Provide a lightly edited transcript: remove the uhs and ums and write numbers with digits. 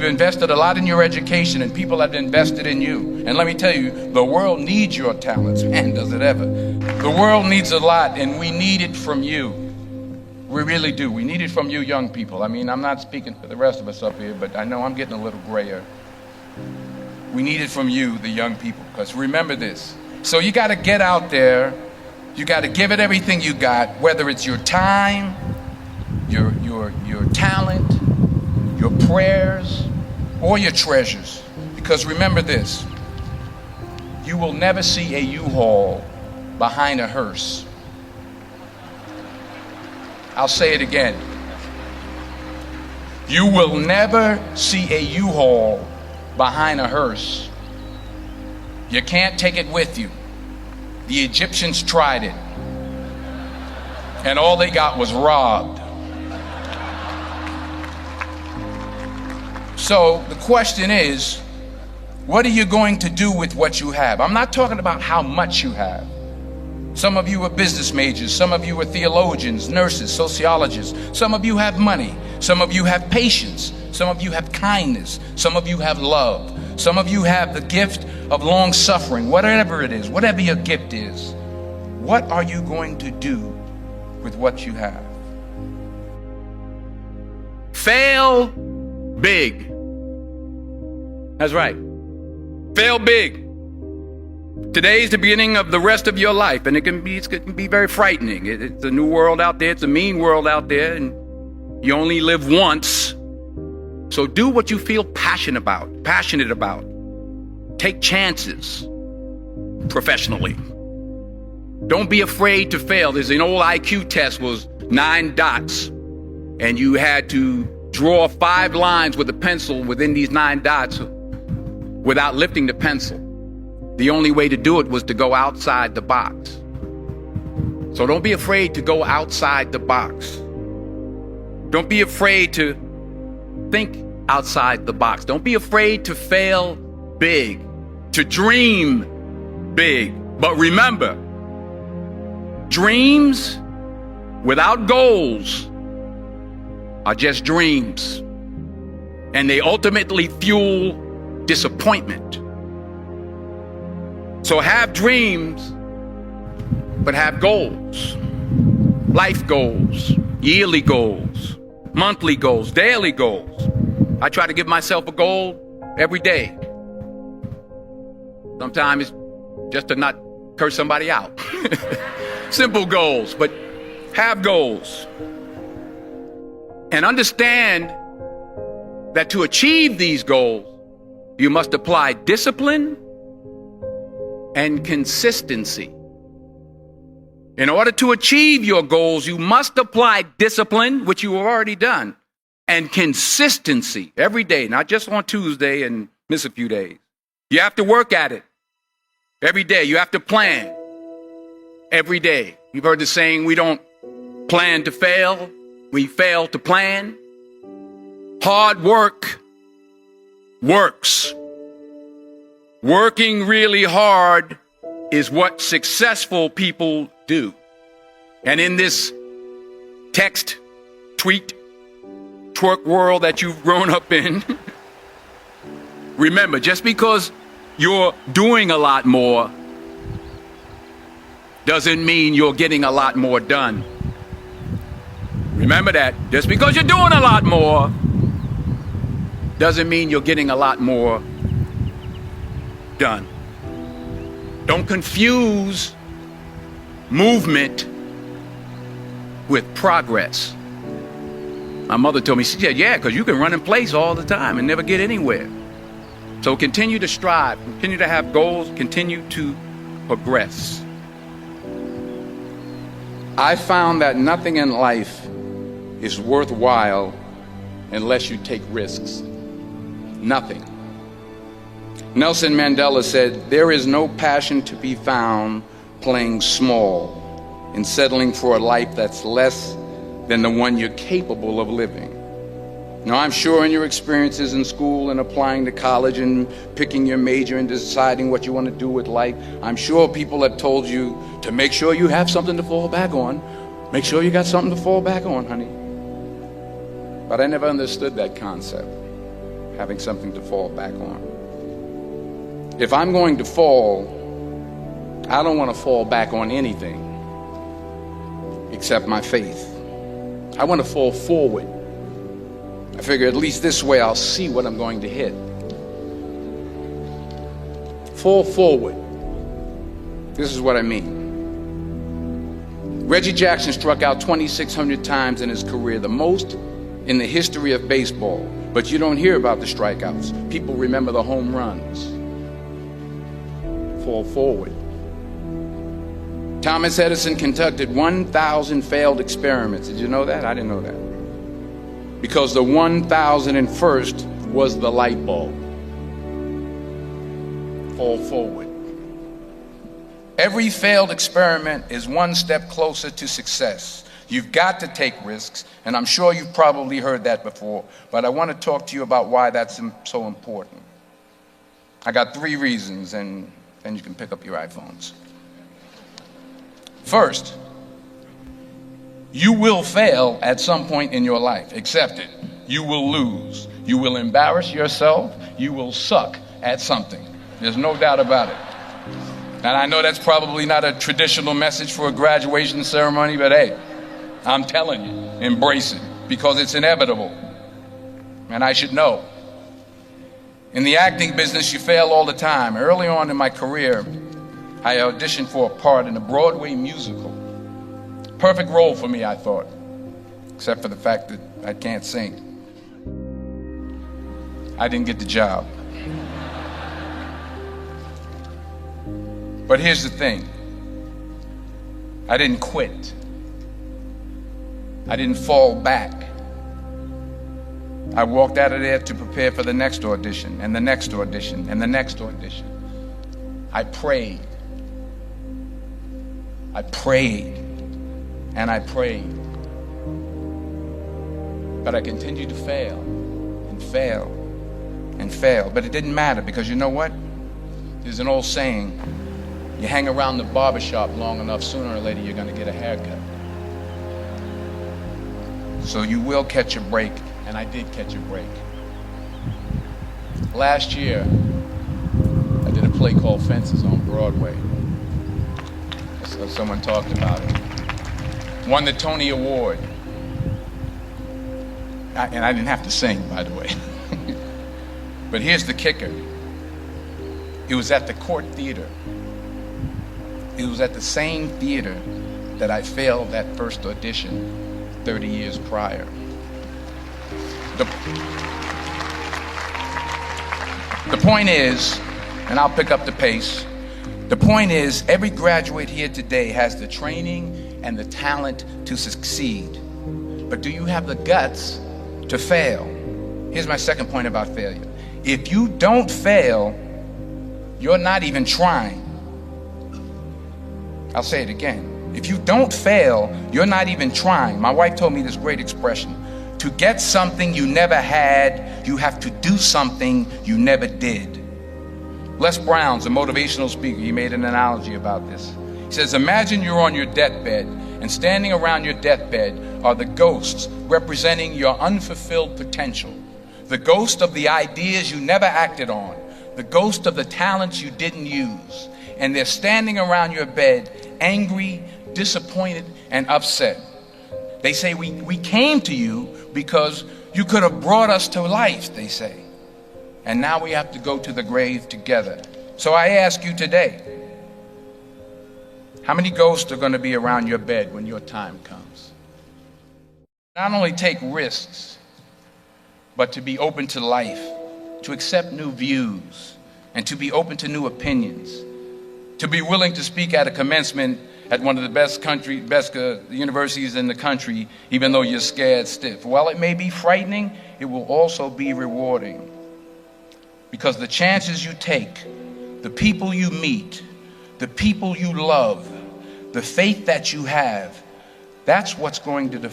You've invested a lot in your education, and people have invested in you. And let me tell you, the world needs your talents. Man, does it ever. The world needs a lot, and we need it from you. We really do. We need it from you young people. I mean, I'm not speaking for the rest of us up here, but I know I'm getting a little grayer. We need it from you, the young people, because remember this. So you got to get out there. You got to give it everything you got, whether it's your time, your talent, your prayers, or your treasures. Because remember this, you will never see a U-Haul behind a hearse. I'll say it again. You will never see a U-Haul behind a hearse. You can't take it with you. The Egyptians tried it, and all they got was robbed. So the question is, what are you going to do with what you have? I'm not talking about how much you have. Some of you are business majors, some of you are theologians, nurses, sociologists. Some of you have money, some of you have patience, some of you have kindness, some of you have love, some of you have the gift of long suffering. Whatever it is, whatever your gift is, what are you going to do with what you have? Fail big. That's right. Fail big. Today's the beginning of the rest of your life, and it can be very frightening. It's a new world out there. It's a mean world out there, and you only live once. So do what you feel passionate about. Take chances professionally. Don't be afraid to fail. There's an old IQ test, was 9 dots, and you had to draw 5 lines with a pencil within these 9 dots without lifting the pencil. The only way to do it was to go outside the box. So don't be afraid to go outside the box. Don't be afraid to think outside the box. Don't be afraid to fail big, to dream big. But remember, dreams without goals are just dreams, and they ultimately fuel disappointment. So have dreams, but have goals. Life goals, yearly goals, monthly goals, daily goals. I try to give myself a goal every day. Sometimes it's just to not curse somebody out. Simple goals, but have goals. And understand that to achieve these goals, you must apply discipline and consistency. In order to achieve your goals, you must apply discipline, which you have already done, and consistency every day, not just on Tuesday and miss a few days. You have to work at it every day. You have to plan every day. You've heard the saying, we don't plan to fail, we fail to plan. Hard work works. Working really hard is what successful people do. And in this text, tweet, twerk world that you've grown up in, remember, just because you're doing a lot more doesn't mean you're getting a lot more done. Remember that. Just because you're doing a lot more doesn't mean you're getting a lot more done. Don't confuse movement with progress. My mother told me, she said, yeah, because you can run in place all the time and never get anywhere. So continue to strive, continue to have goals, continue to progress. I found that nothing in life is worthwhile unless you take risks. Nothing. Nelson Mandela said, there is no passion to be found playing small and settling for a life that's less than the one you're capable of living. Now, I'm sure in your experiences in school and applying to college and picking your major and deciding what you want to do with life, I'm sure people have told you to make sure you have something to fall back on. Make sure you got something to fall back on, honey. But I never understood that concept. having something to fall back on. If I'm going to fall, I don't want to fall back on anything except my faith. I want to fall forward. I figure at least this way I'll see what I'm going to hit. Fall forward. This is what I mean. Reggie Jackson struck out 2,600 times in his career, the most in the history of baseball. But you don't hear about the strikeouts. People remember the home runs. Fall forward. Thomas Edison conducted 1,000 failed experiments. Did you know that? I didn't know that. Because the 1,001st was the light bulb. Fall forward. Every failed experiment is one step closer to success. You've got to take risks, and I'm sure you've probably heard that before, but I want to talk to you about why that's so important. I got 3 reasons, and then you can pick up your iPhones. First, you will fail at some point in your life. Accept it. You will lose. You will embarrass yourself. You will suck at something. There's no doubt about it. And I know that's probably not a traditional message for a graduation ceremony, but hey, I'm telling you, embrace it, because it's inevitable. And I should know. In the acting business, you fail all the time. Early on in my career, I auditioned for a part in a Broadway musical. Perfect role for me, I thought, except for the fact that I can't sing. I didn't get the job. But here's the thing. I didn't quit. I didn't fall back. I walked out of there to prepare for the next audition, and the next audition, and the next audition. I prayed. I prayed. And I prayed. But I continued to fail, and fail, and fail. But it didn't matter, because you know what? There's an old saying, you hang around the barbershop long enough, sooner or later you're going to get a haircut. So you will catch a break, and I did catch a break. Last year, I did a play called Fences on Broadway. So someone talked about it. Won the Tony Award. And I didn't have to sing, by the way. But here's the kicker. It was at the Court Theater. It was at the same theater that I failed that first audition 30 years prior. The point is, and I'll pick up the pace, the point is, every graduate here today has the training and the talent to succeed. But do you have the guts to fail? Here's my second point about failure. If you don't fail, you're not even trying. I'll say it again. If you don't fail, you're not even trying. My wife told me this great expression. To get something you never had, you have to do something you never did. Les Brown's a motivational speaker. He made an analogy about this. He says, imagine you're on your deathbed, and standing around your deathbed are the ghosts representing your unfulfilled potential. The ghost of the ideas you never acted on. The ghost of the talents you didn't use. And they're standing around your bed, angry, disappointed, and upset. They say, we came to you because you could have brought us to life, they say. And now we have to go to the grave together. So I ask you today, how many ghosts are going to be around your bed when your time comes? Not only take risks, but to be open to life, to accept new views, and to be open to new opinions, to be willing to speak at a commencement at one of the best universities in the country, even though you're scared stiff. While it may be frightening, it will also be rewarding. Because the chances you take, the people you meet, the people you love, the faith that you have, that's what's going to define